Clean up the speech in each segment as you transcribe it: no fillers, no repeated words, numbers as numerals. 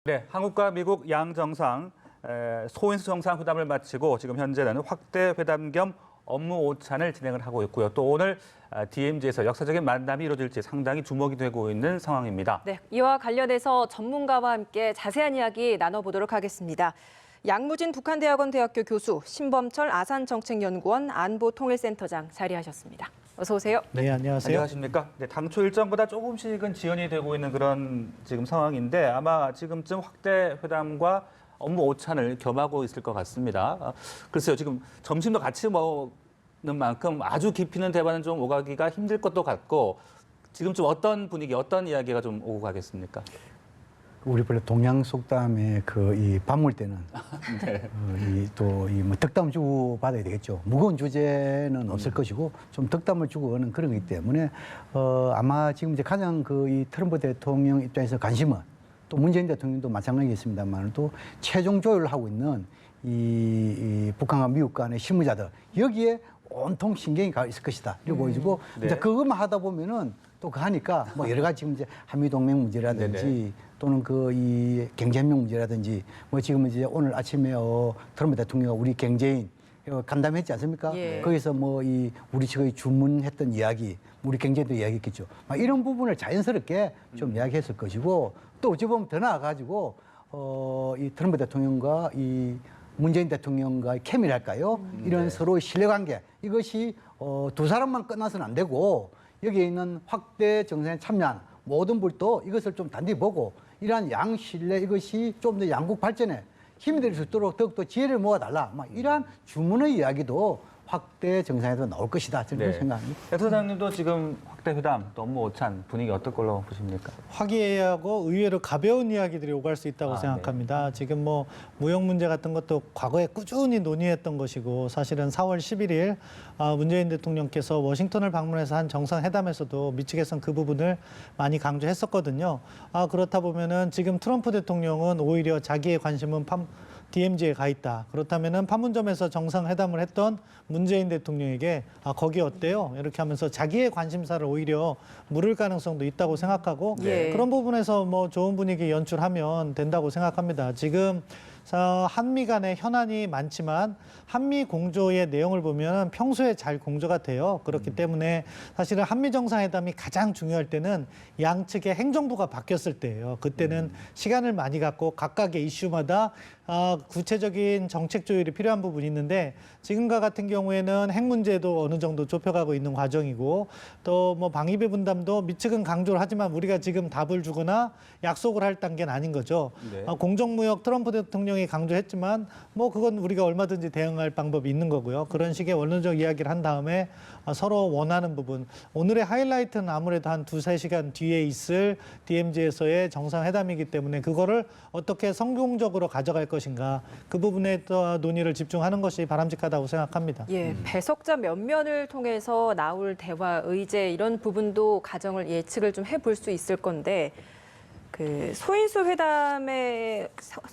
네, 한국과 미국 양 정상 소인수 정상회담을 마치고 지금 현재는 확대 회담 겸 업무 오찬을 진행을 하고 있고요. 또 오늘 DMZ에서 역사적인 만남이 이루어질지 상당히 주목이 되고 있는 상황입니다. 네, 이와 관련해서 전문가와 함께 자세한 이야기 나눠보도록 하겠습니다. 양무진 북한대학원 대학교 교수, 신범철 아산정책연구원 안보통일센터장 자리하셨습니다. 어서 오세요. 네, 안녕하세요. 안녕하십니까? 네, 당초 일정보다 조금씩은 지연이 되고 있는 그런 지금 상황인데 아마 지금쯤 확대 회담과 업무 오찬을 겸하고 있을 것 같습니다. 글쎄요, 지금 점심도 같이 먹는 만큼 아주 깊이 있는 대화는 좀 오가기가 힘들 것도 같고 지금쯤 어떤 분위기, 어떤 이야기가 좀 오고 가겠습니까? 우리 원래 동양 속담에 이 밥 먹을 때는 네. 뭐 덕담 주고 받아야 되겠죠. 무거운 주제는 없을 것이고 좀 덕담을 주고 하는 그런 거기 때문에 아마 지금 이제 가장 이 트럼프 대통령 입장에서 관심은 또 문재인 대통령도 마찬가지겠습니다만 또 최종 조율을 하고 있는 이 북한과 미국 간의 실무자들 여기에 온통 신경이 가 있을 것이다. 이렇게 보여지고 네. 이제 그것만 하다 보면은 또 하니까 뭐 여러 가지 지금 이제 한미 동맹 문제라든지 네네. 또는 이 경제협력 문제라든지 뭐 지금 이제 오늘 아침에 트럼프 대통령이 우리 경제인 간담회했지 않습니까? 예. 거기서 뭐 우리 측의 주문했던 이야기, 우리 경제도 이야기했겠죠. 막 이런 부분을 자연스럽게 좀 이야기했을 것이고 또 어찌 보면 더 나아가지고 이 트럼프 대통령과 이 문재인 대통령과의 케미랄까요? 이런 네. 서로의 신뢰관계 이것이 두 사람만 끝나서는 안 되고 여기에 있는 확대 정상에 참여한 모든 분도 이것을 좀 단디 보고 이러한 양신뢰 이것이 좀 더 양국 발전에 힘이 될 수 있도록 더욱더 지혜를 모아달라. 막 이러한 주문의 이야기도 확대 정상에도 나올 것이다. 저는 그렇게 생각합니다. 백 소장님도 지금 확대 회담, 또 업무 오찬 분위기 어떨 걸로 보십니까? 화기애애하고 의외로 가벼운 이야기들이 오갈 수 있다고 아, 생각합니다. 지금 뭐 무역 문제 같은 것도 과거에 꾸준히 논의했던 것이고 사실은 4월 11일 문재인 대통령께서 워싱턴을 방문해서 한 정상회담에서도 미측에서는 그 부분을 많이 강조했었거든요. 그렇다 보면은 지금 트럼프 대통령은 오히려 자기의 관심은 DMZ에 가 있다. 그렇다면은 판문점에서 정상회담을 했던 문재인 대통령에게 거기 어때요? 이렇게 하면서 자기의 관심사를 오히려 물을 가능성도 있다고 생각하고 예. 그런 부분에서 뭐 좋은 분위기 연출하면 된다고 생각합니다. 지금 한미 간의 현안이 많지만 한미 공조의 내용을 보면 평소에 잘 공조가 돼요. 그렇기 때문에 사실은 한미 정상회담이 가장 중요할 때는 양측의 행정부가 바뀌었을 때예요. 그때는 시간을 많이 갖고 각각의 이슈마다 구체적인 정책 조율이 필요한 부분이 있는데 지금과 같은 경우에는 핵 문제도 어느 정도 좁혀가고 있는 과정이고 또 뭐 방위비 분담도 미측은 강조를 하지만 우리가 지금 답을 주거나 약속을 할 단계는 아닌 거죠. 네. 공정무역 트럼프 대통령이 강조했지만 뭐 그건 우리가 얼마든지 대응할 방법이 있는 거고요. 그런 식의 원론적 이야기를 한 다음에 서로 원하는 부분. 오늘의 하이라이트는 아무래도 한 2-3시간 뒤에 있을 DMZ에서의 정상회담이기 때문에 그거를 어떻게 성공적으로 가져갈 것인가 그 부분에 또 논의를 집중하는 것이 바람직하다고 생각합니다. 예, 배석자 면면을 통해서 나올 대화, 의제 이런 부분도 가정을 예측을 좀 해볼 수 있을 건데 그 소인수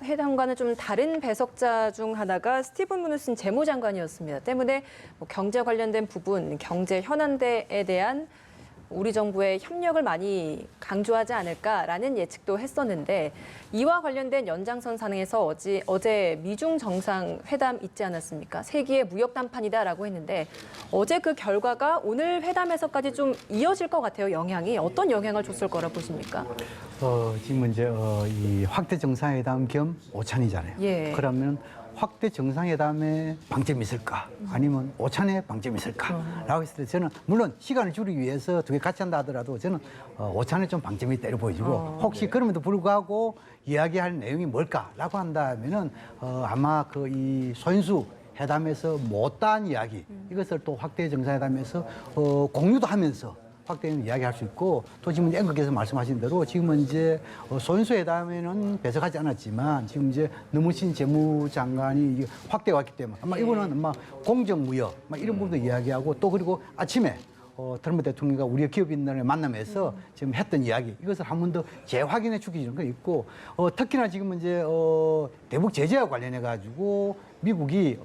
회담과는 좀 다른 배석자 중 하나가 스티븐 무누신 재무장관이었습니다. 때문에 뭐 경제 관련된 부분, 경제 현안대에 대한 우리 정부의 협력을 많이 강조하지 않을까라는 예측도 했었는데 이와 관련된 연장선상에서 어제 미중 정상회담 있지 않았습니까? 세기의 무역 담판이다라고 했는데 어제 그 결과가 오늘 회담에서까지 좀 이어질 것 같아요. 영향이 어떤 영향을 줬을 거라 보십니까? 지금 이제 이 확대 정상회담 겸 오찬이잖아요. 예. 그러면 확대 정상회담에 방점이 있을까? 아니면 오찬에 방점이 있을까? 라고 했을 때 저는 물론 시간을 줄이기 위해서 두 개 같이 한다 하더라도 저는 오찬에 좀 방점이 있다 이렇게 보여지고 혹시 그럼에도 불구하고 이야기할 내용이 뭘까라고 한다면은 아마 이 소인수 회담에서 못다한 이야기 이것을 또 확대 정상회담에서 공유도 하면서 확대는 이야기할 수 있고 또 지금 앵커께서 말씀하신 대로 지금은 이제 소인수 회담에는 배석하지 않았지만 지금 이제 노무신 재무장관이 확대해 왔기 때문에 아마 이거는 아마 공정무역 이런 부분도 이야기하고 또 그리고 아침에 트럼프 대통령과 우리 기업인들을 만나면서 지금 했던 이야기 이것을 한 번 더 재확인해 주기 거 있고 특히나 지금 이제 대북 제재와 관련해 가지고 미국이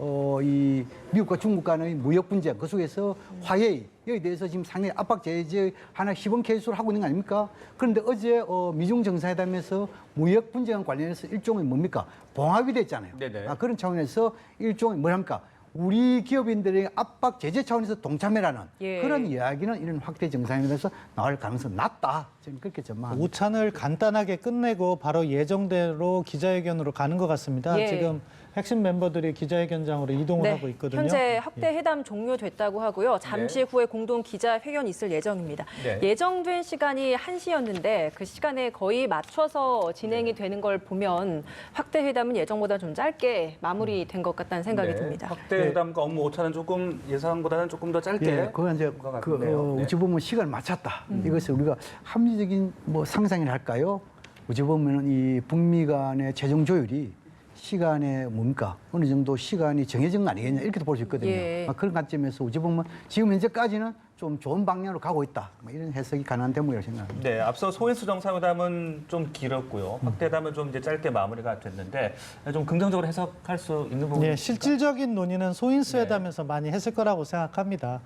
이 미국과 중국 간의 무역 분쟁 그 속에서 화해에 대해서 지금 상당히 압박 제재 하나 시범 케이스로 하고 있는 거 아닙니까? 그런데 어제 미중 정상회담에서 무역 분쟁과 관련해서 일종의 뭡니까? 봉합이 됐잖아요. 네네. 그런 차원에서 일종의 뭐랍니까? 우리 기업인들의 압박 제재 차원에서 동참해라는 예. 그런 이야기는 이런 확대 정상회담에서 나올 가능성이 낮다. 저는 그렇게 전망합니다. 오찬을 간단하게 끝내고 바로 예정대로 기자회견으로 가는 것 같습니다. 예. 지금 핵심 멤버들이 기자회견장으로 이동을 하고 있거든요. 현재 확대 회담 종료됐다고 하고요. 잠시 후에 공동 기자회견이 있을 예정입니다. 네. 예정된 시간이 1시였는데 그 시간에 거의 맞춰서 진행이 되는 걸 보면 확대 회담은 예정보다 좀 짧게 마무리된 것 같다는 생각이 듭니다. 확대 회담과 업무 오차는 조금 예상보다는 조금 더 짧게. 예, 그건 이제 것 같네요. 네. 어찌 보면 시간을 맞췄다. 이것을 우리가 합리적인 뭐 상상을 할까요? 어찌 보면은 이 북미 간의 재정 조율이 시간에 뭡니까? 어느 정도 시간이 정해진 거 아니겠냐 이렇게도 볼 수 있거든요. 예. 그런 관점에서 어찌 보면 지금 현재까지는 좀 좋은 방향으로 가고 있다. 뭐 이런 해석이 가능한 대목이라고 생각합니다. 네, 앞서 소인수 정상회담은 좀 길었고요. 확대회담은 좀 이제 짧게 마무리가 됐는데 좀 긍정적으로 해석할 수 있는 부분이 네, 있습니까? 실질적인 논의는 소인수 회담에서 많이 했을 거라고 생각합니다.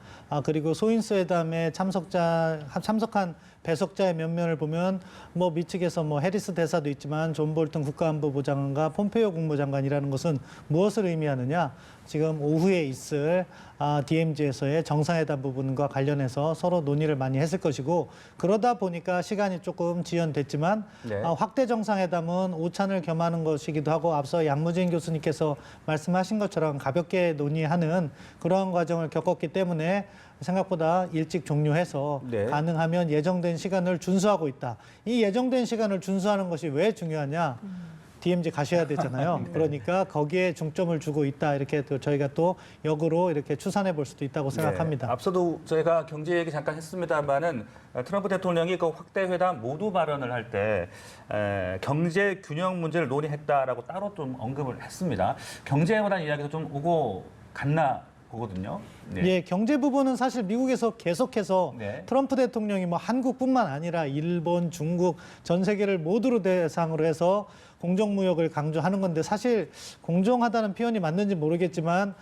그리고 소인수 회담에 참석한 배석자의 면면을 보면 뭐 미측에서 뭐 해리스 대사도 있지만 존 볼튼 국가안보부 장관과 폼페이오 국무장관이라는 것은 무엇을 의미하느냐? 지금 오후에 있을 DMZ에서의 정상회담 부분과 관련해서 서로 논의를 많이 했을 것이고 그러다 보니까 시간이 조금 지연됐지만 네. 확대 정상회담은 오찬을 겸하는 것이기도 하고 앞서 양무진 교수님께서 말씀하신 것처럼 가볍게 논의하는 그러한 과정을 겪었기 때문에 생각보다 일찍 종료해서 네. 가능하면 예정된 시간을 준수하고 있다. 이 예정된 시간을 준수하는 것이 왜 중요하냐? DMZ 가셔야 되잖아요. 그러니까 거기에 중점을 주고 있다. 이렇게 또 저희가 또 역으로 이렇게 추산해 볼 수도 있다고 생각합니다. 네, 앞서도 저희가 경제 얘기 잠깐 했습니다만은 트럼프 대통령이 그 확대 회담 모두 발언을 할 때 경제 균형 문제를 논의했다라고 따로 좀 언급을 했습니다. 경제에 관한 이야기도 좀 오고 갔나 보거든요. 네. 예, 경제 부분은 사실 미국에서 계속해서 네. 트럼프 대통령이 뭐 한국뿐만 아니라 일본, 중국, 전 세계를 모두로 대상으로 해서 공정무역을 강조하는 건데 사실 공정하다는 표현이 맞는지 모르겠지만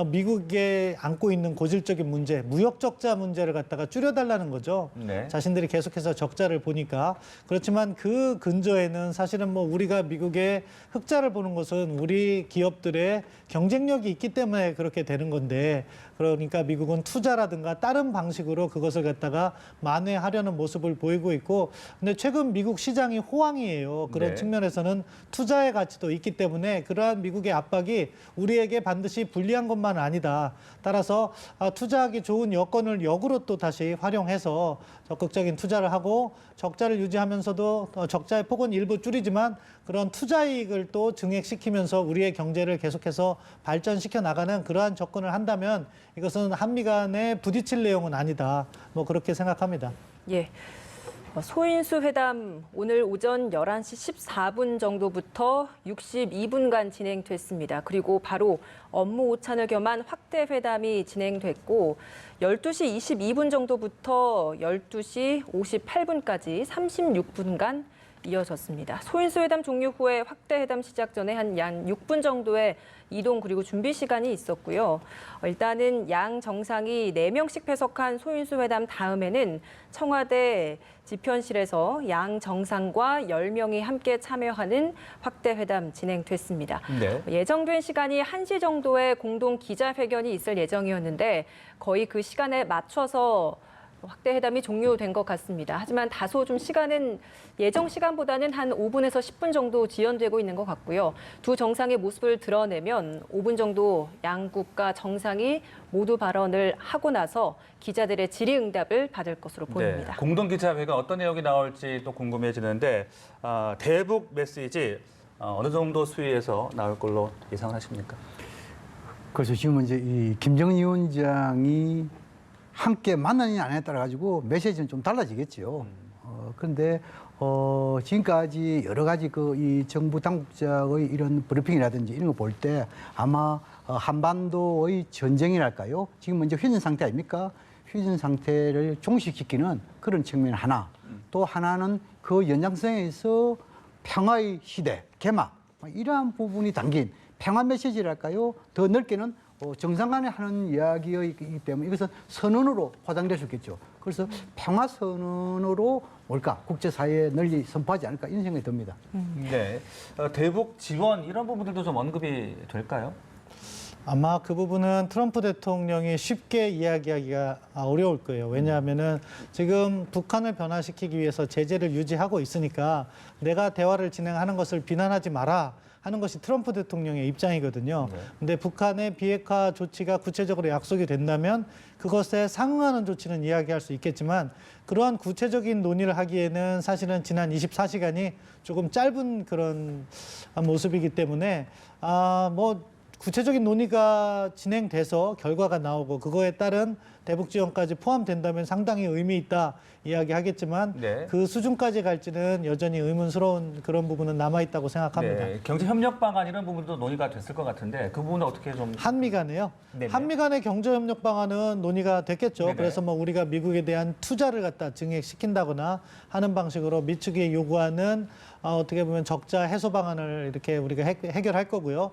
미국에 안고 있는 고질적인 문제, 무역 적자 문제를 갖다가 줄여달라는 거죠. 네. 자신들이 계속해서 적자를 보니까 그렇지만 그 근저에는 사실은 뭐 우리가 미국의 흑자를 보는 것은 우리 기업들의 경쟁력이 있기 때문에 그렇게 되는 건데 그러니까 미국은 투자라든가 다른 방식으로 그것을 갖다가 만회하려는 모습을 보이고 있고 근데 최근 미국 시장이 호황이에요. 그런 네. 측면에서는 투자의 가치도 있기 때문에 그러한 미국의 압박이 우리에게 반드시 불리한 것만 아니다. 따라서 투자하기 좋은 여건을 역으로 또 다시 활용해서 적극적인 투자를 하고 적자를 유지하면서도 적자의 폭은 일부 줄이지만 그런 투자 이익을 또 증액시키면서 우리의 경제를 계속해서 발전시켜 나가는 그러한 접근을 한다면 이것은 한미 간에 부딪힐 내용은 아니다. 뭐 그렇게 생각합니다. 예. 소인수 회담 오늘 오전 11시 14분 정도부터 62분간 진행됐습니다. 그리고 바로 업무 오찬을 겸한 확대 회담이 진행됐고 12시 22분 정도부터 12시 58분까지 36분간 이어졌습니다. 소인수 회담 종료 후에 확대 회담 시작 전에 한 6분 정도의 이동 그리고 준비 시간이 있었고요. 일단은 양 정상이 4명씩 배석한 소인수 회담 다음에는 청와대 집현실에서 양 정상과 10명이 함께 참여하는 확대 회담 진행됐습니다. 네. 예정된 시간이 1시 정도의 공동 기자회견이 있을 예정이었는데 거의 그 시간에 맞춰서 확대 회담이 종료된 것 같습니다. 하지만 다소 좀 시간은 예정 시간보다는 한 5분에서 10분 정도 지연되고 있는 것 같고요. 두 정상의 모습을 드러내면 5분 정도 양국과 정상이 모두 발언을 하고 나서 기자들의 질의응답을 받을 것으로 보입니다. 네, 공동기자회가 어떤 내용이 나올지 또 궁금해지는데 대북 메시지 어느 정도 수위에서 나올 걸로 예상을 하십니까? 그래서 지금 이제 이 김정은 위원장이 함께 만나느냐 안 하냐에 따라 가지고 메시지는 좀 달라지겠죠. 그런데 지금까지 여러 가지 이 정부 당국자의 이런 브리핑이라든지 이런 거 볼 때 아마 한반도의 전쟁이랄까요? 지금 이제 휴전 상태 아닙니까? 휴전 상태를 종식시키는 그런 측면 하나, 또 하나는 그 연장선에서 평화의 시대, 개막, 이러한 부분이 담긴 평화 메시지랄까요? 더 넓게는 정상 간에 하는 이야기이기 때문에 이것은 선언으로 포장될 수 있겠죠. 그래서 평화 선언으로 뭘까? 국제사회에 널리 선포하지 않을까 이런 생각이 듭니다. 네. 대북 지원 이런 부분들도 좀 언급이 될까요? 아마 그 부분은 트럼프 대통령이 쉽게 이야기하기가 어려울 거예요. 왜냐하면은 지금 북한을 변화시키기 위해서 제재를 유지하고 있으니까 내가 대화를 진행하는 것을 비난하지 마라 하는 것이 트럼프 대통령의 입장이거든요. 근데 북한의 비핵화 조치가 구체적으로 약속이 된다면 그것에 상응하는 조치는 이야기할 수 있겠지만 그러한 구체적인 논의를 하기에는 사실은 지난 24시간이 조금 짧은 그런 모습이기 때문에 구체적인 논의가 진행돼서 결과가 나오고 그거에 따른 대북 지원까지 포함된다면 상당히 의미 있다 이야기하겠지만 네. 그 수준까지 갈지는 여전히 의문스러운 그런 부분은 남아 있다고 생각합니다. 네. 경제 협력 방안 이런 부분도 논의가 됐을 것 같은데 그 부분은 어떻게 좀 한미 간에요. 네네. 한미 간의 경제 협력 방안은 논의가 됐겠죠. 네네. 그래서 뭐 우리가 미국에 대한 투자를 갖다 증액시킨다거나 하는 방식으로 미측이 요구하는 어떻게 보면 적자 해소 방안을 이렇게 우리가 해결할 거고요.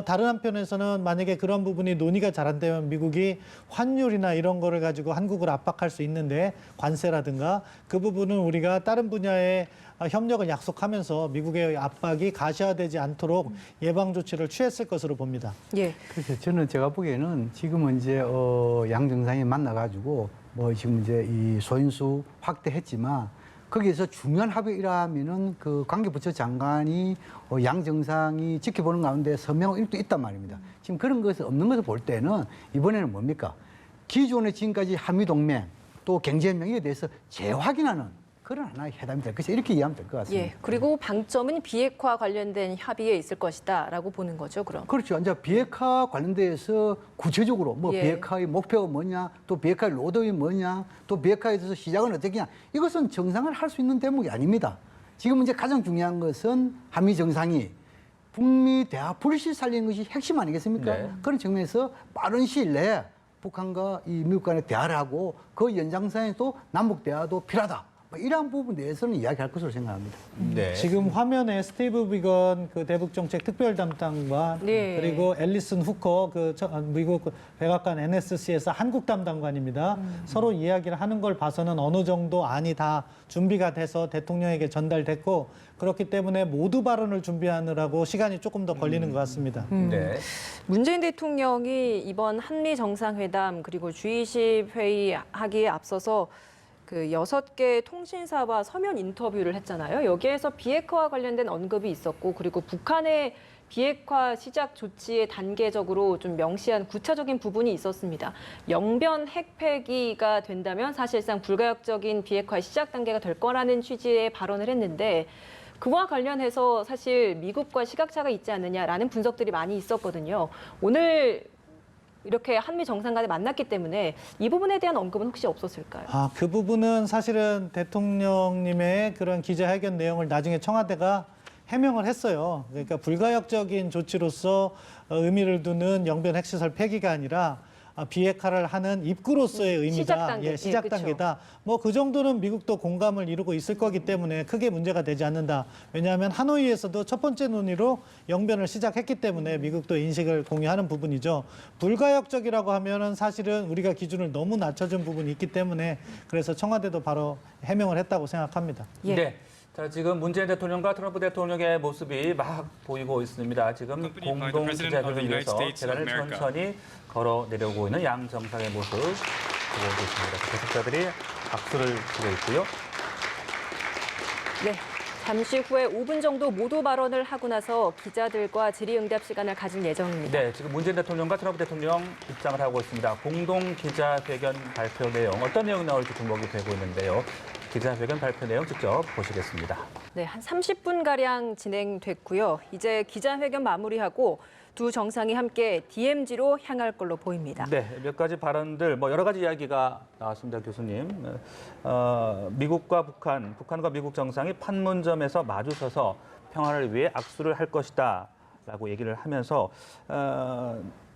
다른 한편에서는 만약에 그런 부분이 논의가 잘 안 되면 미국이 환율이나 이런 거를 가지고 한국을 압박할 수 있는데 관세라든가 그 부분은 우리가 다른 분야의 협력을 약속하면서 미국의 압박이 가시화되지 않도록 예방 조치를 취했을 것으로 봅니다. 예. 그래서 저는 제가 보기에는 지금은 이제 양 정상이 만나가지고 뭐 지금 이제 이 소인수 확대했지만 거기에서 중요한 합의라면은 그 관계부처 장관이 양 정상이 지켜보는 가운데 서명한 일도 있단 말입니다. 지금 그런 것이 없는 것을 볼 때는 이번에는 뭡니까? 기존의 지금까지 한미동맹 또 경제협력에 대해서 재확인하는 그런 하나의 회담이 될 것이다. 이렇게 이해하면 될 것 같습니다. 예. 그리고 방점은 비핵화 관련된 협의에 있을 것이다라고 보는 거죠, 그럼. 그렇죠. 이제 비핵화 관련돼서 구체적으로 뭐 예. 비핵화의 목표가 뭐냐, 또 비핵화의 로드맵이 뭐냐, 또 비핵화에 대해서 시작은 어떻게 하냐. 이것은 정상을 할 수 있는 대목이 아닙니다. 지금 이제 가장 중요한 것은 한미 정상이 북미 대화 불씨 살리는 것이 핵심 아니겠습니까? 네. 그런 측면에서 빠른 시일 내에 북한과 이 미국 간에 대화를 하고 그 연장선에 또 남북 대화도 필요하다. 뭐 이러한 부분에 대해서는 이야기할 것으로 생각합니다. 네. 지금 화면에 스티브 비건 그 대북정책 특별 담당관 네. 그리고 앨리슨 후커 그 미국 백악관 NSC에서 한국 담당관입니다. 서로 이야기를 하는 걸 봐서는 어느 정도 안이 다 준비가 돼서 대통령에게 전달됐고 그렇기 때문에 모두 발언을 준비하느라고 시간이 조금 더 걸리는 것 같습니다. 네. 문재인 대통령이 이번 한미 정상회담 그리고 G20 회의 하기에 앞서서 그 6개 통신사와 서면 인터뷰를 했잖아요. 여기에서 비핵화와 관련된 언급이 있었고 그리고 북한의 비핵화 시작 조치에 단계적으로 좀 명시한 구체적인 부분이 있었습니다. 영변 핵 폐기가 된다면 사실상 불가역적인 비핵화 시작 단계가 될 거라는 취지의 발언을 했는데 그와 관련해서 사실 미국과 시각차가 있지 않느냐라는 분석들이 많이 있었거든요. 오늘 이렇게 한미 정상 간에 만났기 때문에 이 부분에 대한 언급은 혹시 없었을까요? 그 부분은 사실은 대통령님의 그런 기자회견 내용을 나중에 청와대가 해명을 했어요. 그러니까 불가역적인 조치로서 의미를 두는 영변 핵시설 폐기가 아니라 비핵화를 하는 입구로서의 의미다. 시작 단계. 예, 시작 예, 그쵸. 단계다. 뭐 그 정도는 미국도 공감을 이루고 있을 거기 때문에 크게 문제가 되지 않는다. 왜냐하면 하노이에서도 첫 번째 논의로 영변을 시작했기 때문에 미국도 인식을 공유하는 부분이죠. 불가역적이라고 하면은 사실은 우리가 기준을 너무 낮춰준 부분이 있기 때문에 그래서 청와대도 바로 해명을 했다고 생각합니다. 예. 네. 자, 지금 문재인 대통령과 트럼프 대통령의 모습이 막 보이고 있습니다. 지금 공동 기자회견을 위해서 계단을 천천히 걸어 내려오고 있는 양 정상의 모습 보고 계십니다. 계속자들이 박수를 치고 있고요. 네. 잠시 후에 5분 정도 모두 발언을 하고 나서 기자들과 질의응답 시간을 가질 예정입니다. 네, 지금 문재인 대통령과 트럼프 대통령 입장을 하고 있습니다. 공동 기자회견 발표 내용, 어떤 내용이 나올지 주목이 되고 있는데요. 기자회견 발표 내용 직접 보시겠습니다. 네, 한 30분가량 진행됐고요. 이제 기자회견 마무리하고 두 정상이 함께 DMZ로 향할 걸로 보입니다. 네, 몇 가지 발언들, 뭐 여러 가지 이야기가 나왔습니다, 교수님. 미국과 북한과 미국 정상이 판문점에서 마주서서 평화를 위해 악수를 할 것이다라고 얘기를 하면서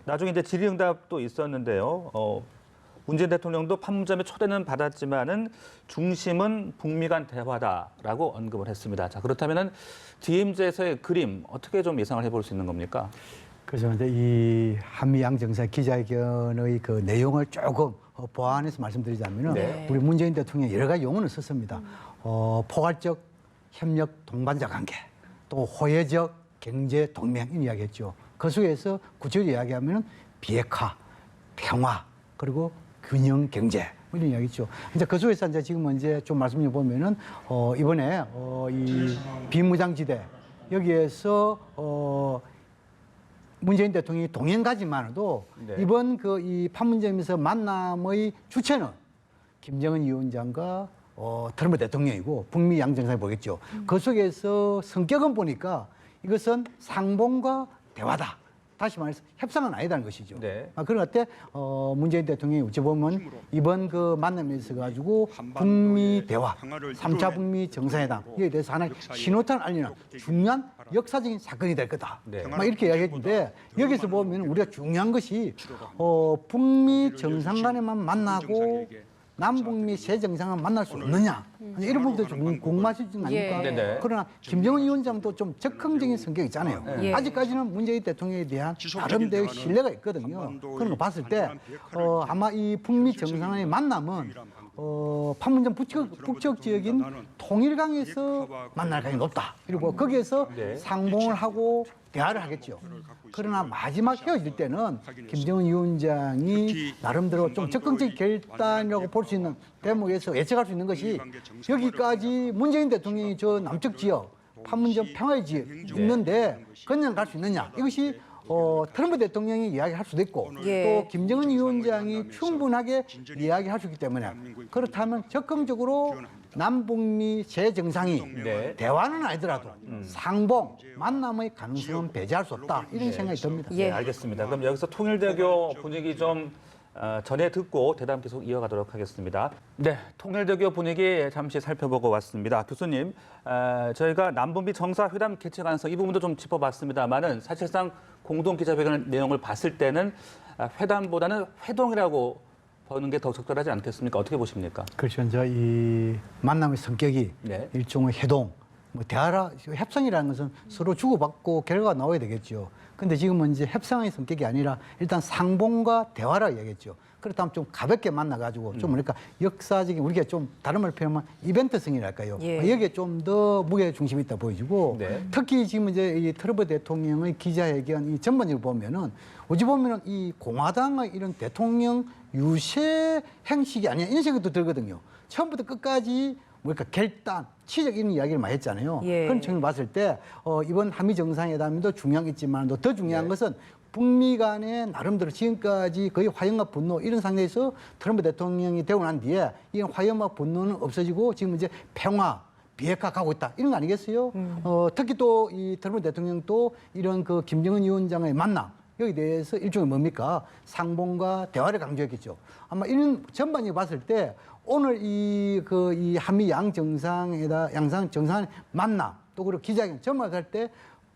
나중에 이제 질의응답도 있었는데요. 문재인 대통령도 판문점에 초대는 받았지만은 중심은 북미 간 대화다라고 언급을 했습니다. 자, 그렇다면은 DMZ에서의 그림 어떻게 좀 예상을 해볼 수 있는 겁니까? 그래서 이제 이 한미 양정상 기자회견의 그 내용을 조금 보완해서 말씀드리자면은 네. 우리 문재인 대통령이 여러 가지 용어를 썼습니다. 포괄적 협력 동반자 관계, 또 호혜적 경제 동맹 이야기했죠. 그 속에서 구체적으로 이야기하면은 비핵화, 평화, 그리고 균형 경제 이런 이야기죠. 이제 그 속에서 이제 지금 이제 좀 말씀해 보면은 이번에 이 비무장지대 여기에서 문재인 대통령이 동행 가지만으로도 네. 이번 그 이 판문점에서 만남의 주체는 김정은 위원장과 트럼프 대통령이고 북미 양정상이 보겠죠. 그 속에서 성격은 보니까 이것은 상봉과 대화다. 다시 말해서 협상은 아니다는 것이죠. 네. 그런 것 같아 문재인 대통령이 어찌 보면 이번 그 만남에 있어 가지고 북미 대화, 3차 북미 정상회담 이에 대해서 하나의 신호탄을 알리는 중요한 역사적인 사건이 될 거다. 네. 막 이렇게 이야기했는데 여기서 보면 우리가 중요한 것이 북미 정상 간에만 만나고 남북미 새 정상은 만날 수 없느냐 이런 부분도 좀 궁금하시지 않습니까? 예. 네네. 그러나 김정은 위원장도 좀 적극적인 성격이 있잖아요. 예. 아직까지는 문재인 대통령에 대한 나름대로 신뢰가 있거든요. 그런 거 봤을 때 아마 이 북미 정상의 만남은 판문점 북쪽 지역인 통일강에서 만날 가능성이 높다. 그리고 거기에서 네. 상봉을 하고 대화를 하겠죠. 그러나 마지막 헤어질 때는 김정은 위원장이 나름대로 좀 적극적인 결단이라고 볼 수 있는 대목에서 예측할 수 있는 것이 여기까지 문재인 대통령이 저 남쪽 지역 판문점 평화의 지역 있는데 그냥 갈 수 있느냐 이것이 트럼프 대통령이 이야기할 수도 있고 예. 또 김정은 위원장이 충분하게 이야기할 수 있기 때문에 그렇다면 적극적으로 남북미 새 정상이 네. 대화는 아니더라도 상봉 만남의 가능성은 배제할 수 없다 이런 생각이 듭니다. 예. 네, 알겠습니다. 그럼 여기서 통일대교 분위기 좀 전해 듣고 대담 계속 이어가도록 하겠습니다. 네, 통일대교 분위기 잠시 살펴보고 왔습니다. 교수님, 저희가 남북미 정상회담 개최 가능성 이 부분도 좀 짚어봤습니다만은 사실상 공동 기자회견 내용을 봤을 때는 회담보다는 회동이라고 보는 게 더 적절하지 않겠습니까? 어떻게 보십니까? 그렇죠. 이제 이 만남의 성격이 네. 일종의 해동, 뭐 대화라 협상이라는 것은 서로 주고받고 결과가 나와야 되겠죠. 근데 지금은 이제 협상의 성격이 아니라 일단 상봉과 대화라 이야기했죠. 그렇다면 좀 가볍게 만나가지고 좀 뭐랄까 역사적인 우리가 좀 다른 말 표현하면 이벤트성이랄까요. 예. 여기에 좀 더 무게 중심이 있다 보이고 네. 특히 지금 이제 이 트럼프 대통령의 기자회견 이 전반적으로 보면은 어찌 보면은 이 공화당의 이런 대통령 유세 행식이 아니야 이런 생각도 들거든요. 처음부터 끝까지 뭐랄까 결단, 치적 이런 이야기를 많이 했잖아요. 예. 그런 측면을 봤을 때 이번 한미 정상회담도 중요하겠지만 더 중요한 네. 것은 북미 간의 나름대로 지금까지 거의 화염과 분노 이런 상태에서 트럼프 대통령이 되고 난 뒤에 이 화염과 분노는 없어지고 지금 이제 평화, 비핵화 가고 있다 이런 거 아니겠어요? 특히 또 이 트럼프 대통령도 이런 그 김정은 위원장의 만남 여기 대해서 일종의 뭡니까? 상봉과 대화를 강조했겠죠. 아마 이런 전반적으로 봤을 때 오늘 이 한미 양상 정상의 만남 또 그리고 기자회견 전반할 때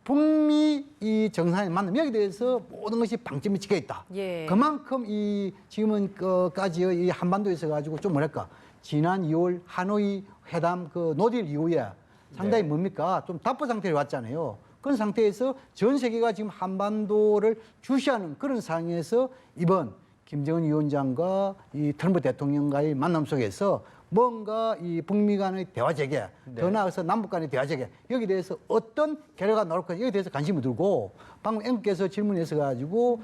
북미 이 정상의 만남 여기 대해서 모든 것이 방점이 찍혀 있다. 예. 그만큼 이 지금까지의 이 한반도에서 가지고 좀 뭐랄까 지난 2월 하노이 회담 그 노딜 이후에 상당히 네. 뭡니까 좀 답보 상태로 왔잖아요. 그런 상태에서 전 세계가 지금 한반도를 주시하는 그런 상황에서 이번 김정은 위원장과 이 트럼프 대통령과의 만남 속에서 뭔가 이 북미 간의 대화 재개, 더 나아가서 남북 간의 대화 재개 여기에 대해서 어떤 결과가 나올 건지 여기에 대해서 관심을 두고 방금 앵께서 질문해서 가지고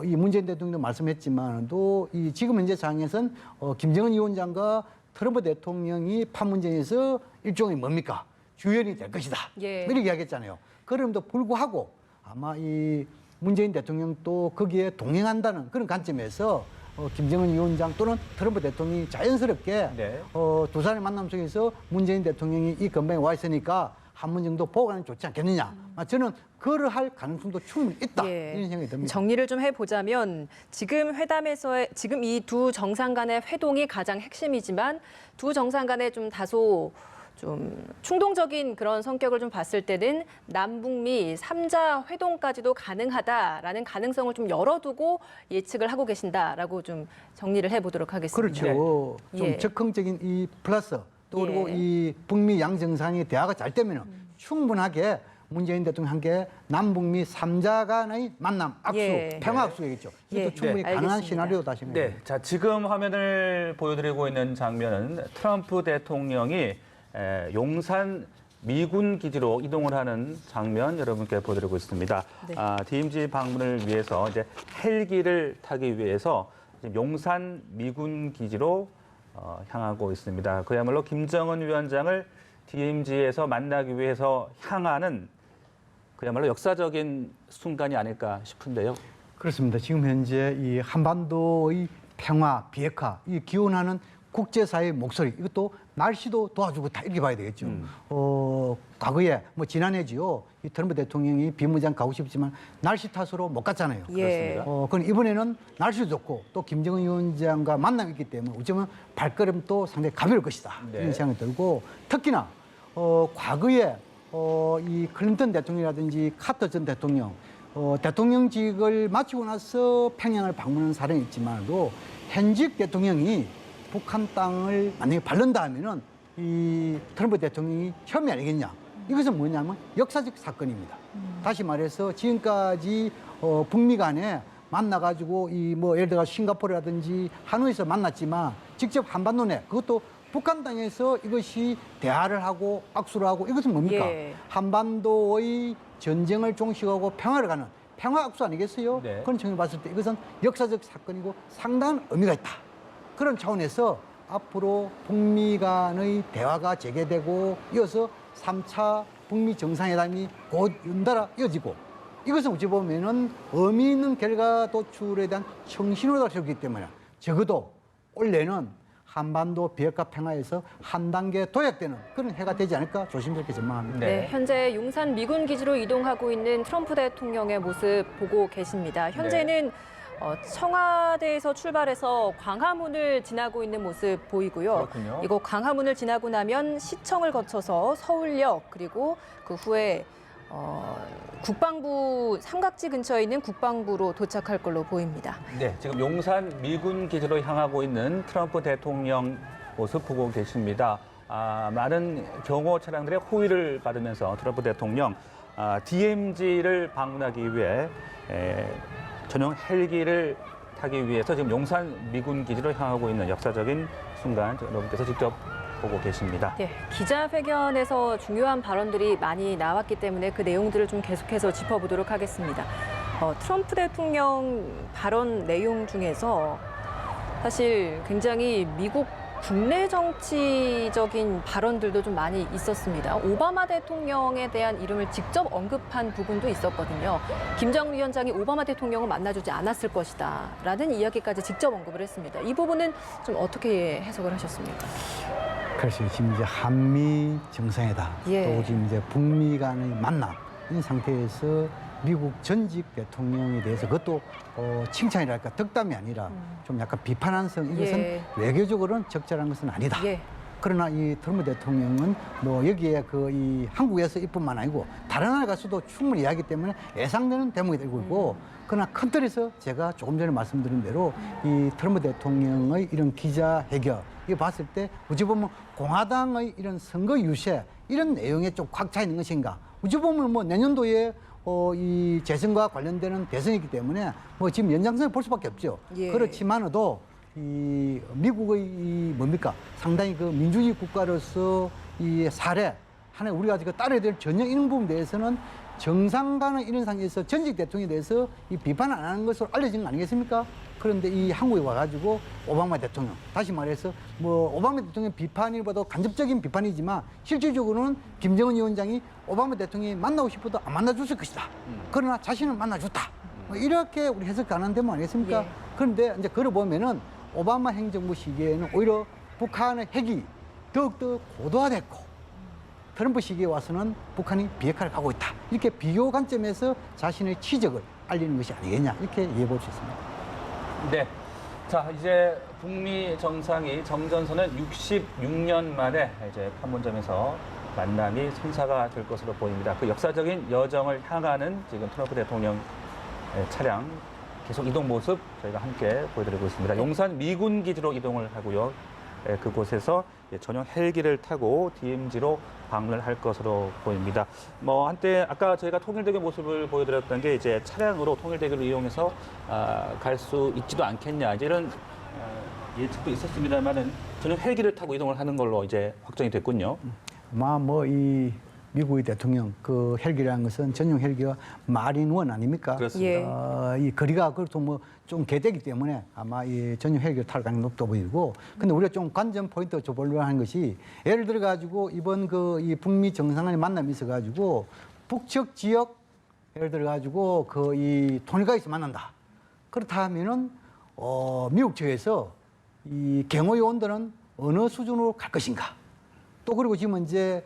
이 문재인 대통령도 말씀했지만도 이 지금 현재 상황에서는 김정은 위원장과 트럼프 대통령이 판문점에서 일종의 뭡니까 주연이 될 것이다. 예. 이렇게 이야기했잖아요. 그럼에도 불구하고 아마 이 문재인 대통령도 거기에 동행한다는 그런 관점에서 김정은 위원장 또는 트럼프 대통령이 자연스럽게 네. 두 사람의 만남 속에서 문재인 대통령이 이 근방에 와 있으니까 한 번 정도 보고 가는 게 좋지 않겠느냐. 저는 그러할 가능성도 충분히 있다. 예. 이런 생각이 듭니다. 정리를 좀 해보자면 지금 지금 이 두 정상 간의 회동이 가장 핵심이지만 두 정상 간에 좀 다소 좀 충동적인 그런 성격을 좀 봤을 때는 남북미 3자 회동까지도 가능하다라는 가능성을 좀 열어두고 예측을 하고 계신다라고 좀 정리를 해보도록 하겠습니다. 그렇죠. 좀 예. 적극적인 이 플러스 또 그리고 예. 이 북미 양정상의 대화가 잘 되면 충분하게 문재인 대통령 함께 남북미 3자 간의 만남, 악수, 예. 평화 악수겠죠. 이것도 예. 충분히 네. 가능한 알겠습니다. 시나리오다 싶습니다. 네, 자 지금 화면을 보여드리고 있는 장면은 트럼프 대통령이 용산 미군 기지로 이동을 하는 장면 여러분께 보여드리고 있습니다. 네. DMZ 방문을 위해서 이제 헬기를 타기 위해서 지금 용산 미군 기지로 향하고 있습니다. 그야말로 김정은 위원장을 DMZ에서 만나기 위해서 향하는 그야말로 역사적인 순간이 아닐까 싶은데요. 그렇습니다. 지금 현재 이 한반도의 평화, 비핵화, 이 기원하는 국제사회의 목소리, 이것도 날씨도 도와주고 다 이렇게 봐야 되겠죠. 과거에 뭐 지난해지요. 이 트럼프 대통령이 비무장 가고 싶지만 날씨 탓으로 못 갔잖아요. 예. 그건 이번에는 날씨도 좋고 또 김정은 위원장과 만남이 있기 때문에 어쩌면 발걸음도 상당히 가벼울 것이다. 네. 이런 생각이 들고 특히나 과거에 이 클린턴 대통령이라든지 카터 전 대통령 대통령직을 마치고 나서 평양을 방문한 사례는 있지만도 현직 대통령이 북한 땅을 만약에 밟는다 하면은 이 트럼프 대통령이 혐의 아니겠냐. 이것은 뭐냐면 역사적 사건입니다. 다시 말해서 지금까지 북미 간에 만나가지고 이 뭐 예를 들어 싱가포르라든지 하노이에서 만났지만 직접 한반도 내 그것도 북한 땅에서 이것이 대화를 하고 악수를 하고 이것은 뭡니까? 예. 한반도의 전쟁을 종식하고 평화를 가는 평화 악수 아니겠어요? 네. 그런 측면을 봤을 때 이것은 역사적 사건이고 상당한 의미가 있다. 그런 차원에서 앞으로 북미 간의 대화가 재개되고 이어서 3차 북미 정상회담이 곧 연달아 이어지고 이것은 어찌 보면은 의미 있는 결과 도출에 대한 청신호가 되기 때문에 적어도 올해는 한반도 비핵화 평화에서 한 단계 도약되는 그런 해가 되지 않을까 조심스럽게 전망합니다. 네, 현재 용산 미군 기지로 이동하고 있는 트럼프 대통령의 모습 보고 계십니다. 현재는 청와대에서 출발해서 광화문을 지나고 있는 모습 보이고요. 그렇군요. 이곳 광화문을 지나고 나면 시청을 거쳐서 서울역 그리고 그 후에 국방부 삼각지 근처에 있는 국방부로 도착할 걸로 보입니다. 네, 지금 용산 미군 기지로 향하고 있는 트럼프 대통령 모습 보고 계십니다. 많은 경호 차량들의 호위를 받으면서 트럼프 대통령 DMZ를 방문하기 위해 전용 헬기를 타기 위해서 지금 용산 미군 기지로 향하고 있는 역사적인 순간 여러분께서 직접 보고 계십니다. 네, 기자회견에서 중요한 발언들이 많이 나왔기 때문에 그 내용들을 좀 계속해서 짚어보도록 하겠습니다. 트럼프 대통령 발언 내용 중에서 사실 굉장히 미국 국내 정치적인 발언들도 좀 많이 있었습니다. 오바마 대통령에 대한 이름을 직접 언급한 부분도 있었거든요. 김정은 위원장이 오바마 대통령을 만나주지 않았을 것이다 라는 이야기까지 직접 언급을 했습니다. 이 부분은 좀 어떻게 해석을 하셨습니까? 그래서 지금 이제 한미 정상회담 예. 또 지금 이제 북미 간의 만남 이 상태에서 미국 전직 대통령에 대해서 그것도 칭찬이랄까 덕담이 아니라 좀 약간 비판한성 이것은 예. 외교적으로는 적절한 것은 아니다. 예. 그러나 이 트럼프 대통령은 뭐 여기에 그 이 한국에서 이뿐만 아니고 다른 나라 가서도 충분히 이야기 때문에 예상되는 대목이 되고 있고 그러나 큰 틀에서 제가 조금 전에 말씀드린 대로 이 트럼프 대통령의 이런 기자회견 이거 봤을 때 어찌 보면 공화당의 이런 선거 유세 이런 내용에 좀 꽉 차 있는 것인가 어찌 보면 뭐 내년도에 이 재선과 관련되는 대선이기 때문에 뭐 지금 연장선을 볼 수밖에 없죠. 예. 그렇지만도 이 미국의 이 뭡니까 상당히 그 민주주의 국가로서 이 사례 하나 우리가 지금 따라야 될 전형 이런 부분에 대해서는 정상 간의 이런 상에서 전직 대통령에 대해서 이 비판 안 하는 것으로 알려진 거 아니겠습니까? 그런데 이 한국에 와가지고 오바마 대통령 다시 말해서 뭐 오바마 대통령 비판이보다 간접적인 비판이지만 실질적으로는 김정은 위원장이 오바마 대통령이 만나고 싶어도 안 만나줬을 것이다. 그러나 자신은 만나줬다. 뭐 이렇게 우리 해석 가능한 대목 아니겠습니까? 예. 그런데 이제 그걸 보면은 오바마 행정부 시기에는 오히려 북한의 핵이 더욱더 고도화됐고 트럼프 시기에 와서는 북한이 비핵화를 가고 있다. 이렇게 비교 관점에서 자신의 치적을 알리는 것이 아니겠냐. 이렇게 이해해 볼 수 있습니다. 네. 자, 이제 북미 정상이 정전선은 66년 만에 이제 판문점에서 만남이 성사가 될 것으로 보입니다. 그 역사적인 여정을 향하는 지금 트럼프 대통령 차량 계속 이동 모습 저희가 함께 보여드리고 있습니다. 용산 미군 기지로 이동을 하고요. 그곳에서 전용 헬기를 타고 DMZ로 방문을 할 것으로 보입니다. 뭐 한때 아까 저희가 통일대교 모습을 보여드렸던 게 이제 차량으로 통일대교를 이용해서 갈 수 있지도 않겠냐 이제 이런 예측도 있었습니다만은 전용 헬기를 타고 이동을 하는 걸로 이제 확정이 됐군요. 아마 뭐 이 미국의 대통령 그 헬기라는 것은 전용 헬기가 마린원 아닙니까? 그렇습니다. 이 거리가 그래도 뭐 좀 개되기 때문에 아마 이 전용 헬기를 탈 가능성이 높다 보이고, 근데 우리가 좀 관전 포인트 좀 보려고 하는 것이 예를 들어 가지고 이번 그 이 북미 정상간의 만남이 있어 가지고 북측 지역 예를 들어 가지고 그 이 통일가에서 만난다. 그렇다 하면은 미국 측에서 이 경호 요원들은 어느 수준으로 갈 것인가? 또 그리고 지금 이제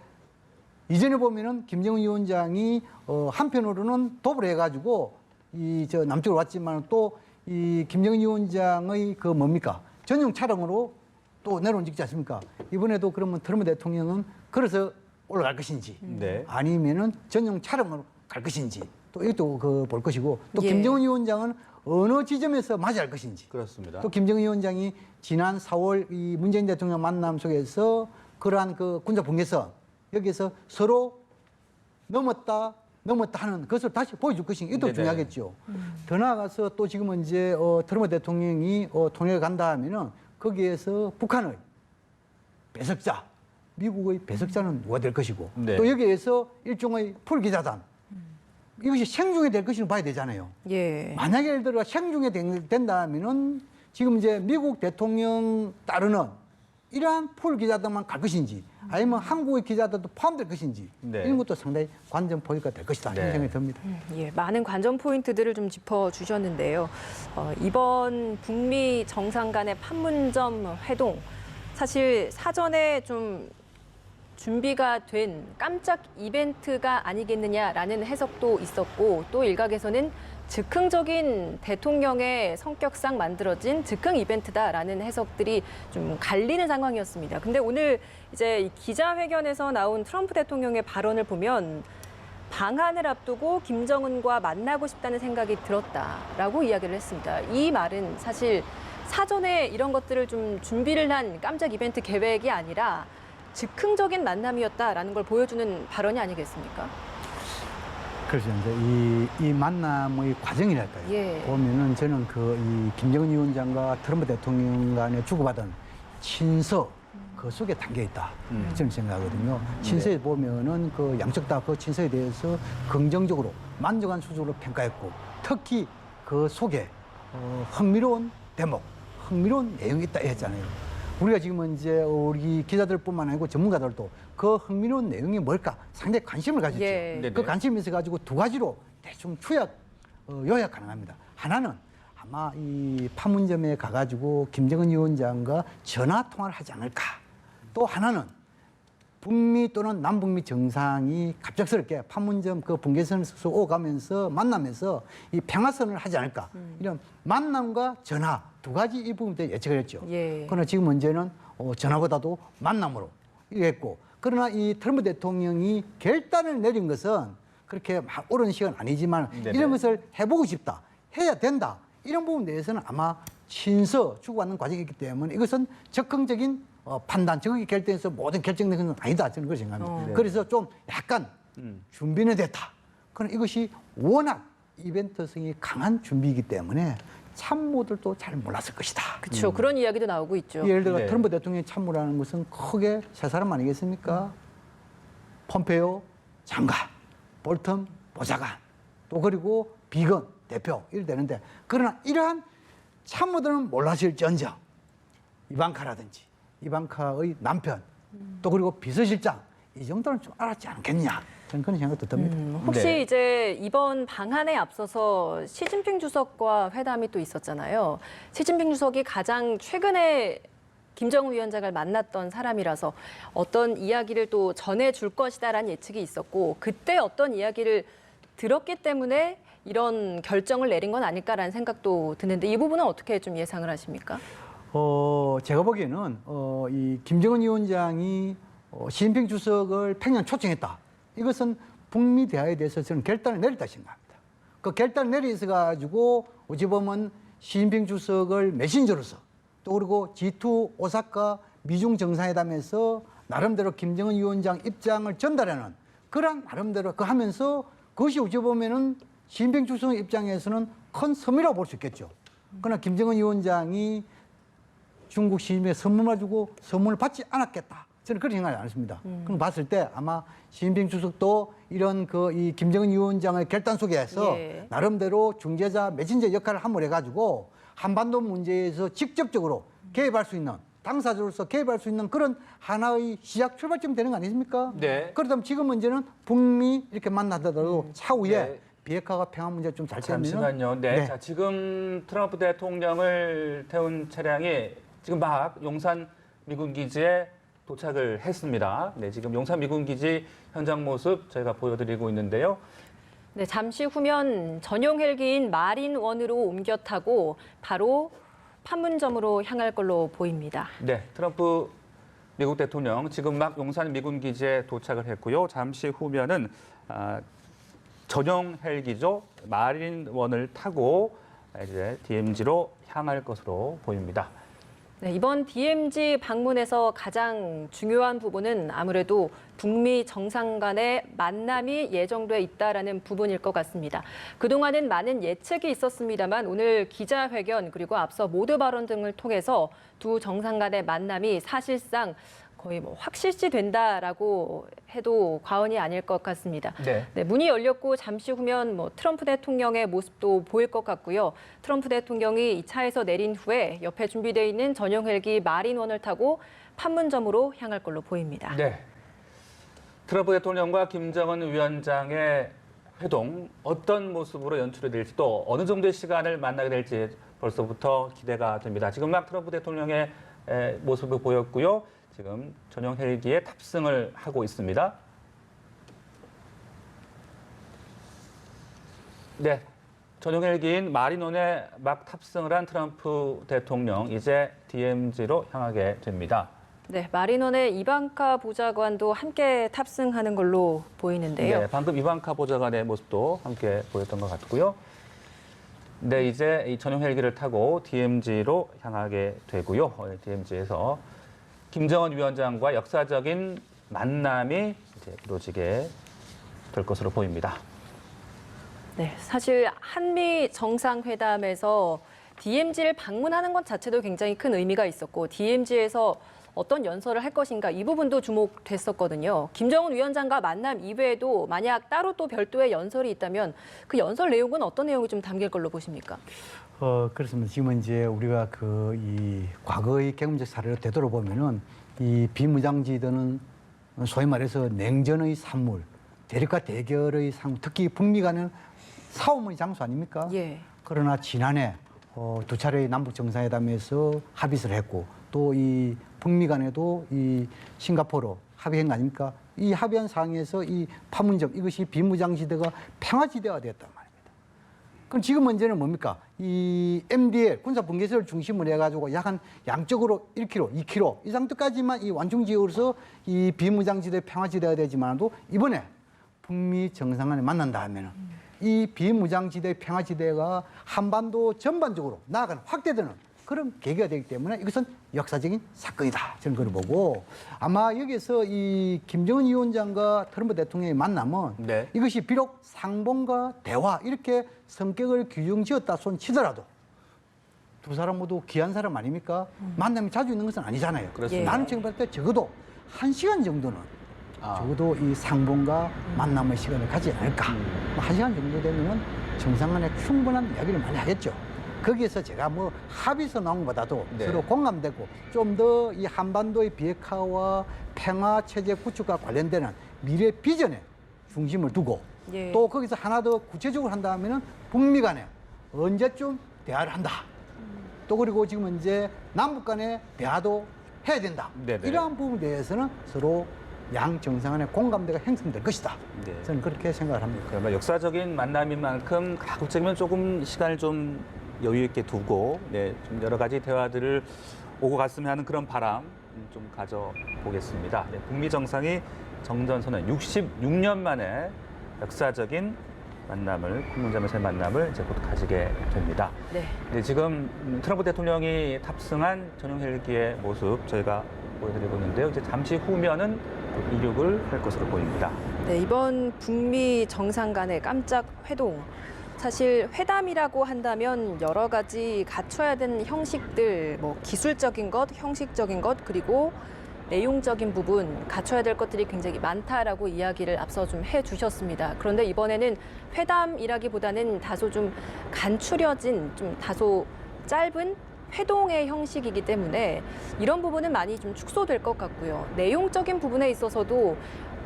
이전에 보면은 김정은 위원장이 한편으로는 도보를 해가지고 이 저 남쪽으로 왔지만 또 이 김정은 위원장의 그 뭡니까 전용 차량으로 또 내려온 적이지 않습니까? 이번에도 그러면 트럼프 대통령은 걸어서 올라갈 것인지 네. 아니면은 전용 차량으로 갈 것인지 또 이것도 그 볼 것이고 또 예. 김정은 위원장은 어느 지점에서 맞이할 것인지 그렇습니다. 또 김정은 위원장이 지난 4월 이 문재인 대통령 만남 속에서 그러한 그 군사 분계선 여기서 서로 넘었다 하는 것을 다시 보여줄 것인가 이것도 네네. 중요하겠죠. 더 나아가서 또 지금은 이제 트럼프 대통령이 통일을 간다 하면은 거기에서 북한의 배석자, 미국의 배석자는 누가 될 것이고 네. 또 여기에서 일종의 풀기자단 이것이 생중에 될 것이는 봐야 되잖아요. 예. 만약에 예를 들어 생중에 된다 하면은 지금 이제 미국 대통령 따르는 이러한 풀 기자들만 갈 것인지 아니면 한국의 기자들도 포함될 것인지 네. 이런 것도 상당히 관전 포인트가 될 것이다 이런 네. 생각이 듭니다. 예, 많은 관전 포인트들을 좀 짚어주셨는데요. 이번 북미 정상 간의 판문점 회동, 사실 사전에 좀 준비가 된 깜짝 이벤트가 아니겠느냐라는 해석도 있었고, 또 일각에서는 즉흥적인 대통령의 성격상 만들어진 즉흥 이벤트다라는 해석들이 좀 갈리는 상황이었습니다. 근데 오늘 이제 이 기자회견에서 나온 트럼프 대통령의 발언을 보면 방한을 앞두고 김정은과 만나고 싶다는 생각이 들었다라고 이야기를 했습니다. 이 말은 사실 사전에 이런 것들을 좀 준비를 한 깜짝 이벤트 계획이 아니라 즉흥적인 만남이었다라는 걸 보여주는 발언이 아니겠습니까? 그래서 이제 이 만남의 과정이랄까요. 예. 보면은 저는 그 이 김정은 위원장과 트럼프 대통령 간에 주고받은 친서 그 속에 담겨 있다. 저는 생각하거든요. 친서에 보면은 그 양쪽 다 그 친서에 대해서 긍정적으로 만족한 수준으로 평가했고 특히 그 속에 흥미로운 대목, 흥미로운 내용이 있다 했잖아요. 우리가 지금 이제 우리 기자들뿐만 아니고 전문가들도 그 흥미로운 내용이 뭘까 상당히 관심을 가졌죠. 예. 네네. 그 관심이 있어가지고 두 가지로 대충 요약 가능합니다. 하나는 아마 이 판문점에 가가지고 김정은 위원장과 전화 통화를 하지 않을까. 또 하나는 북미 또는 남북미 정상이 갑작스럽게 판문점 그 분계선을 오가면서 만나면서 이 평화선을 하지 않을까. 이런 만남과 전화 두 가지 이 부분에 대해 예측을 했죠. 예. 그러나 지금 문제는 전화보다도 만남으로 이랬고, 그러나 이 트럼프 대통령이 결단을 내린 것은 그렇게 막 오랜 시간 아니지만 네네. 이런 것을 해보고 싶다, 해야 된다 이런 부분에 대해서는 아마 친서 주고받는 과정이기 때문에 이것은 적극적인 판단, 적극의 결정에서 모든 결정된 것은 아니다 저는 그렇게 생각합니다. 네. 그래서 좀 약간 준비는 됐다. 그러나 이것이 워낙 이벤트성이 강한 준비이기 때문에 참모들도 잘 몰랐을 것이다. 그렇죠. 그런 이야기도 나오고 있죠. 예를 들어 네. 트럼프 대통령의 참모라는 것은 크게 세 사람 아니겠습니까? 폼페이오 장관, 볼턴 보좌관, 또 그리고 비건 대표 이렇게 되는데, 그러나 이러한 참모들은 몰랐을지언정 이방카라든지 이방카의 남편, 또 그리고 비서실장 이 정도는 좀 알았지 않겠냐. 저는 그런 생각도 듭니다. 혹시 네. 이제 이번 방한에 앞서서 시진핑 주석과 회담이 또 있었잖아요. 시진핑 주석이 가장 최근에 김정은 위원장을 만났던 사람이라서 어떤 이야기를 또 전해줄 것이다라는 예측이 있었고, 그때 어떤 이야기를 들었기 때문에 이런 결정을 내린 건 아닐까라는 생각도 드는데 이 부분은 어떻게 좀 예상을 하십니까? 제가 보기에는 이 김정은 위원장이 시진핑 주석을 평양 초청했다. 이것은 북미 대화에 대해서 저는 결단을 내렸다 생각합니다. 그 결단을 내려서 가지고 어찌 보면 시진핑 주석을 메신저로서 또 그리고 G2 오사카 미중 정상회담에서 나름대로 김정은 위원장 입장을 전달하는 그런 나름대로 그 하면서 그것이 어찌 보면은 시진핑 주석 입장에서는 큰 섬이라고 볼 수 있겠죠. 그러나 김정은 위원장이 중국 시진핑에 선물만 주고 선물을 받지 않았겠다. 저는 그렇게 생각하지 않습니다. 그럼 봤을 때 아마 시진핑 주석도 이런 이 김정은 위원장의 결단 속에서 예. 나름대로 중재자, 메신저 역할을 함을 해가지고 한반도 문제에서 직접적으로 개입할 수 있는 당사자로서 개입할 수 있는 그런 하나의 시작 출발점 되는 거 아니십니까? 네. 그렇다면 지금 문제는 북미 이렇게 만나더라도 차후에 네. 비핵화가 평화 문제 좀 잘 되면 잠시만요. 네. 자, 지금 트럼프 대통령을 태운 차량이 지금 막 용산 미군 기지에 도착을 했습니다. 네, 지금 용산 미군 기지 현장 모습 저희가 보여드리고 있는데요. 네, 잠시 후면 전용 헬기인 마린1으로 옮겨 타고 바로 판문점으로 향할 걸로 보입니다. 네, 트럼프 미국 대통령 지금 막 용산 미군 기지에 도착을 했고요. 잠시 후면은 전용 헬기죠. 마린1을 타고 이제 DMZ로 향할 것으로 보입니다. 네, 이번 DMZ 방문에서 가장 중요한 부분은 아무래도 북미 정상 간의 만남이 예정돼 있다라는 부분일 것 같습니다. 그동안은 많은 예측이 있었습니다만 오늘 기자회견 그리고 앞서 모두 발언 등을 통해서 두 정상 간의 만남이 사실상 거의 확실시 된다라고 해도 과언이 아닐 것 같습니다. 네. 네, 문이 열렸고 잠시 후면 트럼프 대통령의 모습도 보일 것 같고요. 트럼프 대통령이 이 차에서 내린 후에 옆에 준비되어 있는 전용 헬기 마린1을 타고 판문점으로 향할 걸로 보입니다. 네. 트럼프 대통령과 김정은 위원장의 회동 어떤 모습으로 연출이 될지 또 어느 정도의 시간을 만나게 될지 벌써부터 기대가 됩니다. 지금 막 트럼프 대통령의 모습을 보였고요. 지금 전용 헬기에 탑승을 하고 있습니다. 네, 전용 헬기인 마린1에 막 탑승을 한 트럼프 대통령 이제 DMZ로 향하게 됩니다. 네, 마린1의 이방카 보좌관도 함께 탑승하는 걸로 보이는데요. 네, 방금 이방카 보좌관의 모습도 함께 보였던 것 같고요. 네, 이제 이 전용 헬기를 타고 DMZ로 향하게 되고요. DMZ에서 김정은 위원장과 역사적인 만남이 이제 이루어지게 될 것으로 보입니다. 네, 사실 한미 정상회담에서 DMZ를 방문하는 것 자체도 굉장히 큰 의미가 있었고 DMZ에서 어떤 연설을 할 것인가 이 부분도 주목됐었거든요. 김정은 위원장과 만남 이외에도 만약 따로 또 별도의 연설이 있다면 그 연설 내용은 어떤 내용이 좀 담길 걸로 보십니까? 그렇습니다. 지금 이제 우리가 이 과거의 경험적 사례를 되돌아보면은 이 비무장지대는 소위 말해서 냉전의 산물, 대립과 대결의 산물, 특히 북미 간의 싸움의 장소 아닙니까? 예. 그러나 지난해 두 차례의 남북 정상회담에서 합의를 했고 또 이 북미 간에도 이 싱가포르 합의한 거 아닙니까? 이 합의한 사항에서 이 판문점 이것이 비무장지대가 평화지대가 되었단 말입니다. 그럼 지금 문제는 뭡니까? 이 MDL 군사분계선을 중심으로 해가지고 약 한 양적으로 1km, 2km 이 상태까지만 이 완충지역으로서 이 비무장지대 평화지대가 되지만도 이번에 북미 정상간에 만난다 하면은 이 비무장지대 평화지대가 한반도 전반적으로 나아가는 확대되는 그런 계기가 되기 때문에 이것은 역사적인 사건이다. 저는 그걸 보고 아마 여기서 이 김정은 위원장과 트럼프 대통령의 만남은 네. 이것이 비록 상봉과 대화 이렇게 성격을 규정지었다 손 치더라도 두 사람 모두 귀한 사람 아닙니까? 만남이 자주 있는 것은 아니잖아요. 그렇습니다. 나는 지금 봤을 때 적어도 1시간 정도는 적어도 이 상봉과 만남의 시간을 가지지 않을까. 1시간 정도 되면 정상 간에 충분한 이야기를 많이 하겠죠. 거기에서 제가 합의서 나온 것보다도 네. 서로 공감되고 좀 더 이 한반도의 비핵화와 평화 체제 구축과 관련되는 미래 비전에 중심을 두고 예. 또 거기서 하나 더 구체적으로 한다면은 북미 간에 언제쯤 대화를 한다. 또 그리고 지금 이제 남북 간에 대화도 해야 된다. 네네. 이러한 부분에 대해서는 서로 양 정상 간의 공감대가 형성될 것이다. 네. 저는 그렇게 생각을 합니다. 그러면 역사적인 만남인 만큼 가급적이면 조금 시간을 좀 여유 있게 두고 좀 여러 가지 대화들을 오고 갔으면 하는 그런 바람 좀 가져보겠습니다. 북미 정상이 정전선언 66년 만에 역사적인 만남을 콩문점에서의 만남을 이제 곧 가지게 됩니다. 네. 네, 지금 트럼프 대통령이 탑승한 전용 헬기의 모습 저희가 보여드리고 있는데요. 이제 잠시 후면은 이륙을 할 것으로 보입니다. 네, 이번 북미 정상 간의 깜짝 회동. 사실 회담이라고 한다면 여러 가지 갖춰야 되는 형식들, 뭐 기술적인 것, 형식적인 것, 그리고 내용적인 부분 갖춰야 될 것들이 굉장히 많다라고 이야기를 앞서 좀 해주셨습니다. 그런데 이번에는 회담이라기보다는 다소 좀 간추려진, 좀 다소 짧은 회동의 형식이기 때문에 이런 부분은 많이 좀 축소될 것 같고요. 내용적인 부분에 있어서도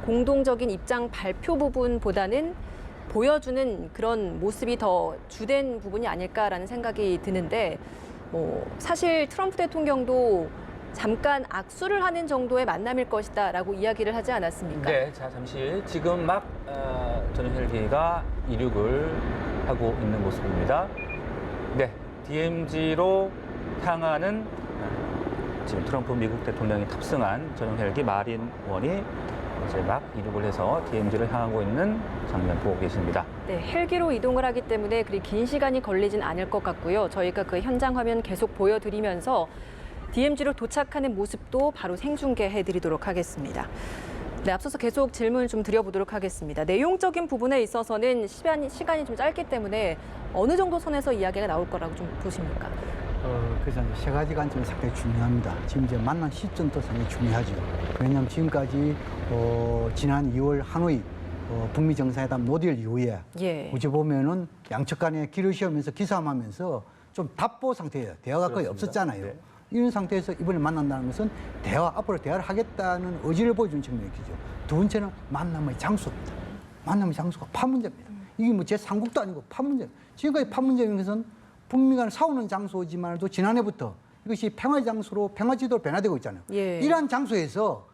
공동적인 입장 발표 부분보다는 보여주는 그런 모습이 더 주된 부분이 아닐까라는 생각이 드는데 사실 트럼프 대통령도 잠깐 악수를 하는 정도의 만남일 것이다라고 이야기를 하지 않았습니까? 네, 자 잠시 지금 막 전용 헬기가 이륙을 하고 있는 모습입니다. 네, DMZ로 향하는 지금 트럼프 미국 대통령이 탑승한 전용 헬기 마린 원이 이제 막 이륙을 해서 DMZ를 향하고 있는 장면 보고 계십니다. 네, 헬기로 이동을 하기 때문에 그리 긴 시간이 걸리진 않을 것 같고요. 저희가 그 현장 화면 계속 보여드리면서 DMZ로 도착하는 모습도 바로 생중계해드리도록 하겠습니다. 네, 앞서서 계속 질문 좀 드려보도록 하겠습니다. 내용적인 부분에 있어서는 시간이 좀 짧기 때문에 어느 정도 선에서 이야기가 나올 거라고 좀 보십니까? 그래서 이제 세 가지 관점이 상당히 중요합니다. 지금 이제 만난 시점도 상당히 중요하죠. 왜냐하면 지금까지 지난 2월 하노이 북미 정상회담 노딜 이후에 어찌 보면은 양측 간에 길을 세우면서 기싸움하면서 좀 답보 상태예요. 대화가 거의 그렇습니다. 없었잖아요. 네. 이런 상태에서 이번에 만난다는 것은 앞으로 대화를 하겠다는 의지를 보여주는 측면이죠. 두 번째는 만남의 장소입니다. 만남의 장소가 판문점입니다. 이게 뭐 제3국도 아니고 판문점. 지금까지 판문점인 것은 북미 간 싸우는 장소지만도 지난해부터 이것이 평화의 장소로 평화지도로 변화되고 있잖아요. 예. 이러한 장소에서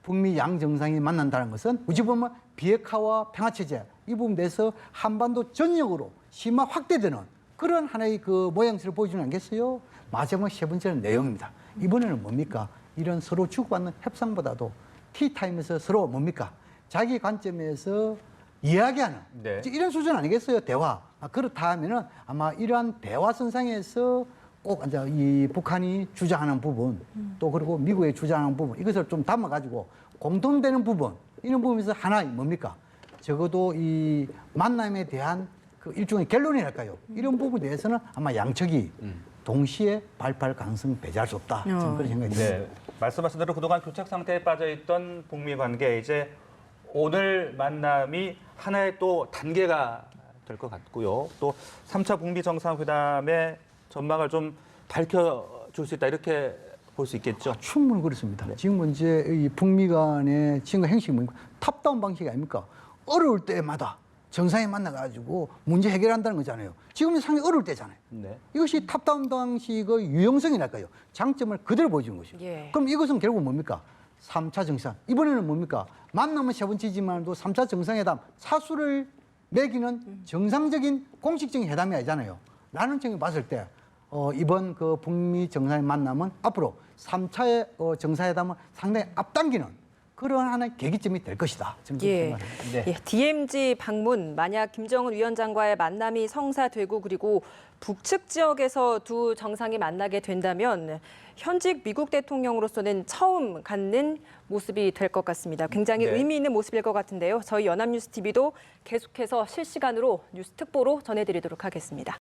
북미 양 정상이 만난다는 것은 어찌 보면 비핵화와 평화체제 이 부분에 대해서 한반도 전역으로 심화 확대되는 그런 하나의 그 모양새를 보여주는 아니겠어요? 마지막 세 번째는 내용입니다. 이번에는 뭡니까? 이런 서로 주고받는 협상보다도 티타임에서 서로 뭡니까? 자기 관점에서 이야기하는 네. 이런 수준 아니겠어요? 대화. 그렇다 하면은 아마 이러한 대화 선상에서 꼭 이제 이 북한이 주장하는 부분 또 그리고 미국의 주장하는 부분 이것을 좀 담아가지고 공통되는 부분 이런 부분에서 하나 뭡니까? 적어도 이 만남에 대한 그 일종의 결론이랄까요? 이런 부분에 대해서는 아마 양측이 동시에 발표할 가능성 배제할 수 없다. 저는 그런 생각이 듭니다. 네, 말씀하신 대로 그동안 교착 상태에 빠져있던 북미 관계 이제 오늘 만남이 하나의 또 단계가 될 것 같고요. 또 3차 북미 정상회담의 전망을 좀 밝혀줄 수 있다 이렇게 볼 수 있겠죠. 충분히 그렇습니다. 지금 이제 이 북미 간의 지금 행식이 뭡니까? 탑다운 방식이 아닙니까? 어려울 때마다 정상에 만나가지고 문제 해결한다는 거잖아요. 지금은 상당히 어려울 때잖아요. 네. 이것이 탑다운 방식의 유용성이랄까요? 장점을 그대로 보여주는 것이죠. 예. 그럼 이것은 결국 뭡니까? 3차 정상. 이번에는 뭡니까? 만남은 세 번째지만도 3차 정상회담 사수를 매기는 정상적인 공식적인 회담이 아니잖아요. 라는 점에 봤을 때 이번 그 북미 정상의 만남은 앞으로 3차의 정상회담을 상당히 앞당기는 그런 하나의 계기점이 될 것이다. 저는 그렇게 예. 생각합니다. 네. 예, DMZ 방문 만약 김정은 위원장과의 만남이 성사되고 그리고 북측 지역에서 두 정상이 만나게 된다면 현직 미국 대통령으로서는 처음 갖는 모습이 될 것 같습니다. 굉장히 네. 의미 있는 모습일 것 같은데요. 저희 연합뉴스 TV도 계속해서 실시간으로 뉴스 특보로 전해드리도록 하겠습니다.